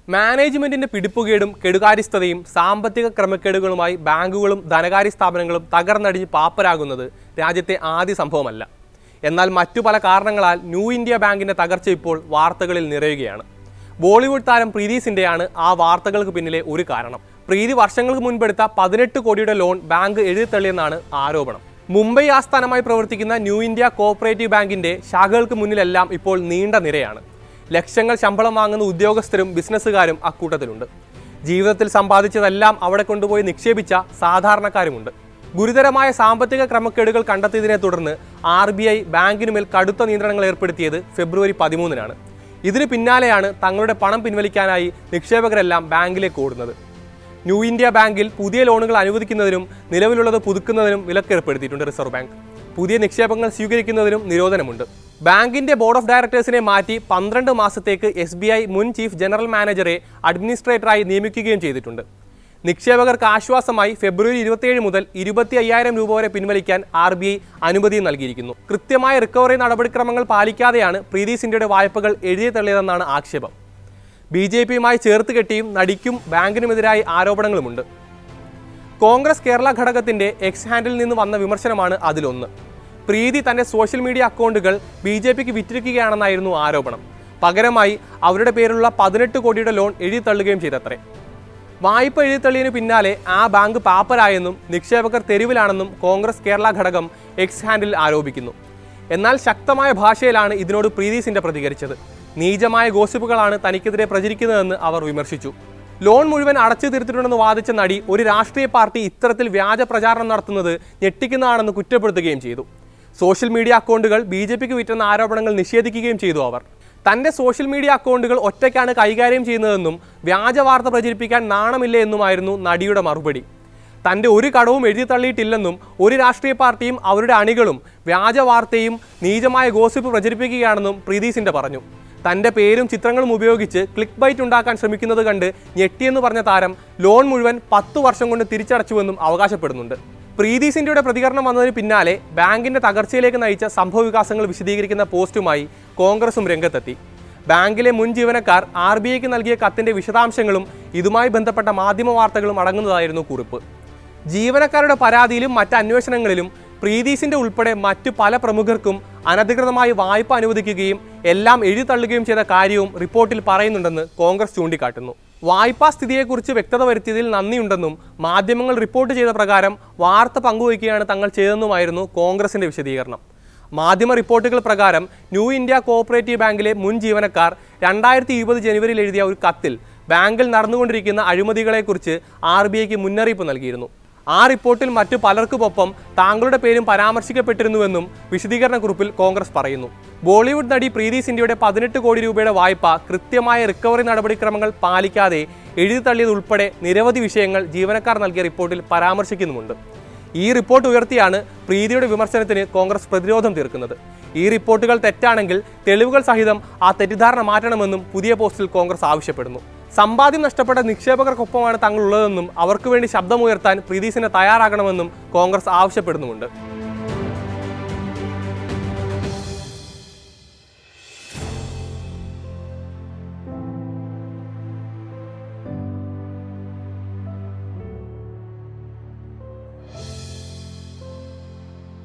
മാനേജ്മെന്റിന്റെ പിടിപ്പുകേടും കെടുകാര്യസ്ഥതയും സാമ്പത്തിക ക്രമക്കേടുകളുമായി ബാങ്കുകളും ധനകാര്യ സ്ഥാപനങ്ങളും തകർന്നടിഞ്ഞ് പാപ്പരാകുന്നത് രാജ്യത്തെ ആദ്യ സംഭവമല്ല. എന്നാൽ മറ്റു പല കാരണങ്ങളാൽ ന്യൂ ഇന്ത്യ ബാങ്കിന്റെ തകർച്ച ഇപ്പോൾ വാർത്തകളിൽ നിറയുകയാണ്. ബോളിവുഡ് താരം പ്രീതി സിന്റെയാണ് ആ വാർത്തകൾക്ക് പിന്നിലെ ഒരു കാരണം. പ്രീതി വർഷങ്ങൾക്ക് മുൻപെടുത്ത 18 കോടിയുടെ ലോൺ ബാങ്ക് എഴുതിത്തള്ളിയെന്നാണ് ആരോപണം. മുംബൈ ആസ്ഥാനമായി പ്രവർത്തിക്കുന്ന ന്യൂ ഇന്ത്യ കോഓപ്പറേറ്റീവ് ബാങ്കിന്റെ ശാഖകൾക്ക് മുന്നിലെല്ലാം ഇപ്പോൾ നീണ്ട നിരയാണ്. ലക്ഷങ്ങൾ ശമ്പളം വാങ്ങുന്ന ഉദ്യോഗസ്ഥരും ബിസിനസ്സുകാരും അക്കൂട്ടത്തിലുണ്ട്. ജീവിതത്തിൽ സമ്പാദിച്ചതെല്ലാം അവിടെ കൊണ്ടുപോയി നിക്ഷേപിച്ച സാധാരണക്കാരുമുണ്ട്. ഗുരുതരമായ സാമ്പത്തിക ക്രമക്കേടുകൾ കണ്ടെത്തിയതിനെ തുടർന്ന് RBI ബാങ്കിനുമേൽ കടുത്ത നിയന്ത്രണങ്ങൾ ഏർപ്പെടുത്തിയത് ഫെബ്രുവരി 13-നാണ്. ഇതിന് പിന്നാലെയാണ് തങ്ങളുടെ പണം പിൻവലിക്കാനായി നിക്ഷേപകരെല്ലാം ബാങ്കിലേക്ക് ഓടുന്നത്. ന്യൂ ഇന്ത്യ ബാങ്കിൽ പുതിയ ലോണുകൾ അനുവദിക്കുന്നതിനും നിലവിലുള്ളത് പുതുക്കുന്നതിനും വിലക്കേർപ്പെടുത്തിയിട്ടുണ്ട് റിസർവ് ബാങ്ക്. പുതിയ നിക്ഷേപങ്ങൾ സ്വീകരിക്കുന്നതിനും നിരോധനമുണ്ട്. ബാങ്കിന്റെ ബോർഡ് ഓഫ് ഡയറക്ടേഴ്സിനെ മാറ്റി 12 മാസത്തേക്ക് SBI മുൻ ചീഫ് ജനറൽ മാനേജറെ അഡ്മിനിസ്ട്രേറ്ററായി നിയമിക്കുകയും ചെയ്തിട്ടുണ്ട്. നിക്ഷേപകർക്ക് ആശ്വാസമായി ഫെബ്രുവരി 27 മുതൽ 25,000 രൂപ വരെ പിൻവലിക്കാൻ RBI അനുമതി നൽകിയിരിക്കുന്നു. കൃത്യമായ റിക്കവറി നടപടിക്രമങ്ങൾ പാലിക്കാതെയാണ് പ്രീതി സിന്റെയുടെ വായ്പകൾ എഴുതി തള്ളിയതെന്നാണ് ആക്ഷേപം. BJPയുമായി ചേർത്ത് കെട്ടിയും നടിക്കും ബാങ്കിനുമെതിരായി ആരോപണങ്ങളുമുണ്ട്. കോൺഗ്രസ് കേരള ഘടകത്തിന്റെ എക്സ് ഹാൻഡിൽ നിന്ന് വന്ന വിമർശനമാണ് അതിലൊന്ന്. പ്രീതി തന്റെ സോഷ്യൽ മീഡിയ അക്കൗണ്ടുകൾ BJPക്ക് വിറ്റിരിക്കുകയാണെന്നായിരുന്നു ആരോപണം. പകരമായി അവരുടെ പേരിലുള്ള 18 കോടിയുടെ ലോൺ എഴുതിത്തള്ളുകയും ചെയ്തത്രേ. വായ്പ എഴുതിത്തള്ളിയതിനു പിന്നാലെ ആ ബാങ്ക് പാപ്പരായെന്നും നിക്ഷേപകർ തെരുവിലാണെന്നും കോൺഗ്രസ് കേരള ഘടകം എക്സ് ഹാൻഡിൽ ആരോപിക്കുന്നു. എന്നാൽ ശക്തമായ ഭാഷയിലാണ് ഇതിനോട് പ്രീതി സിന്റ പ്രതികരിച്ചത്. നീചമായ ഗോസിപ്പുകളാണ് തനിക്കെതിരെ പ്രചരിക്കുന്നതെന്ന് അവർ വിമർശിച്ചു. ലോൺ മുഴുവൻ അടച്ചു തീർത്തിട്ടുണ്ടെന്ന് വാദിച്ച നടി ഒരു രാഷ്ട്രീയ പാർട്ടി ഇത്തരത്തിൽ വ്യാജ പ്രചാരണം നടത്തുന്നത് ഞെട്ടിക്കുന്നതാണെന്ന് കുറ്റപ്പെടുത്തുകയും ചെയ്തു. സോഷ്യൽ മീഡിയ അക്കൗണ്ടുകൾ BJPക്ക് വിറ്റെന്ന ആരോപണങ്ങൾ നിഷേധിക്കുകയും ചെയ്തു അവർ. തന്റെ സോഷ്യൽ മീഡിയ അക്കൗണ്ടുകൾ ഒറ്റയ്ക്കാണ് കൈകാര്യം ചെയ്യുന്നതെന്നും വ്യാജ വാർത്ത പ്രചരിപ്പിക്കാൻ നാണമില്ല എന്നുമായിരുന്നു നടിയുടെ മറുപടി. തന്റെ ഒരു കടവും എഴുതി തള്ളിയിട്ടില്ലെന്നും ഒരു രാഷ്ട്രീയ പാർട്ടിയും അവരുടെ അണികളും വ്യാജ വാർത്തയും നീചമായ ഗോസിപ്പ് പ്രചരിപ്പിക്കുകയാണെന്നും പ്രീതി സിന്റ പറഞ്ഞു. തന്റെ പേരും ചിത്രങ്ങളും ഉപയോഗിച്ച് ക്ലിക്ക് ബൈറ്റ് ഉണ്ടാക്കാൻ ശ്രമിക്കുന്നത് കണ്ട് ഞെട്ടിയെന്ന് പറഞ്ഞ താരം ലോൺ മുഴുവൻ 10 വർഷം കൊണ്ട് തിരിച്ചടച്ചുവെന്നും അവകാശപ്പെടുന്നുണ്ട്. പ്രീതി സിന്റയുടെ പ്രതികരണം വന്നതിന് പിന്നാലെ ബാങ്കിന്റെ തകർച്ചയിലേക്ക് നയിച്ച സംഭവവികാസങ്ങൾ വിശദീകരിക്കുന്ന പോസ്റ്റുമായി കോൺഗ്രസും രംഗത്തെത്തി. ബാങ്കിലെ മുൻ ജീവനക്കാർ RBIക്ക് നൽകിയ കത്തിന്റെ വിശദാംശങ്ങളും ഇതുമായി ബന്ധപ്പെട്ട മാധ്യമ വാർത്തകളും അടങ്ങുന്നതായിരുന്നു കുറിപ്പ്. ജീവനക്കാരുടെ പരാതിയിലും മറ്റ് അന്വേഷണങ്ങളിലും പ്രീതി സിന്റ ഉൾപ്പെടെ മറ്റു പല പ്രമുഖർക്കും അനധികൃതമായി വായ്പ അനുവദിക്കുകയും എല്ലാം എഴുതിത്തള്ളുകയും ചെയ്ത കാര്യവും റിപ്പോർട്ടിൽ പറയുന്നുണ്ടെന്ന് കോൺഗ്രസ് ചൂണ്ടിക്കാട്ടുന്നു. വായ്പാ സ്ഥിതിയെക്കുറിച്ച് വ്യക്തത വരുത്തിയതിൽ നന്ദിയുണ്ടെന്നും മാധ്യമങ്ങൾ റിപ്പോർട്ട് ചെയ്ത പ്രകാരം വാർത്ത പങ്കുവയ്ക്കുകയാണ് തങ്ങൾ ചെയ്തതെന്നുമായിരുന്നു കോൺഗ്രസിന്റെ വിശദീകരണം. മാധ്യമ റിപ്പോർട്ടുകൾ പ്രകാരം ന്യൂ ഇന്ത്യ കോഓപ്പറേറ്റീവ് ബാങ്കിലെ മുൻ ജീവനക്കാർ 2020 ജനുവരിയിൽ എഴുതിയ ഒരു കത്തിൽ ബാങ്കിൽ നടന്നുകൊണ്ടിരിക്കുന്ന അഴിമതികളെക്കുറിച്ച് RBIക്ക് മുന്നറിയിപ്പ് നൽകിയിരുന്നു. ആ റിപ്പോർട്ടിൽ മറ്റു പലർക്കുമൊപ്പം താങ്കളുടെ പേരും പരാമർശിക്കപ്പെട്ടിരുന്നുവെന്നും വിശദീകരണ കുറിപ്പിൽ കോൺഗ്രസ് പറയുന്നു. ബോളിവുഡ് നടി പ്രീതി സിന്റയുടെ 18 കോടി രൂപയുടെ വായ്പ കൃത്യമായ റിക്കവറി നടപടിക്രമങ്ങൾ പാലിക്കാതെ എഴുതിത്തള്ളിയതുൾപ്പെടെ നിരവധി വിഷയങ്ങൾ ജീവനക്കാർ നൽകിയ റിപ്പോർട്ടിൽ പരാമർശിക്കുന്നുമുണ്ട്. ഈ റിപ്പോർട്ട് ഉയർത്തിയാണ് പ്രീതിയുടെ വിമർശനത്തിന് കോൺഗ്രസ് പ്രതിരോധം തീർക്കുന്നത്. ഈ റിപ്പോർട്ടുകൾ തെറ്റാണെങ്കിൽ തെളിവുകൾ സഹിതം ആ തെറ്റിദ്ധാരണ മാറ്റണമെന്നും പുതിയ പോസ്റ്റിൽ കോൺഗ്രസ് ആവശ്യപ്പെടുന്നു. സമ്പാദ്യം നഷ്ടപ്പെട്ട നിക്ഷേപകർക്കൊപ്പമാണ് തങ്ങളുള്ളതെന്നും അവർക്ക് വേണ്ടി ശബ്ദമുയർത്താൻ പ്രീതി സിന്റ തയ്യാറാകണമെന്നും കോൺഗ്രസ് ആവശ്യപ്പെടുന്നുമുണ്ട്.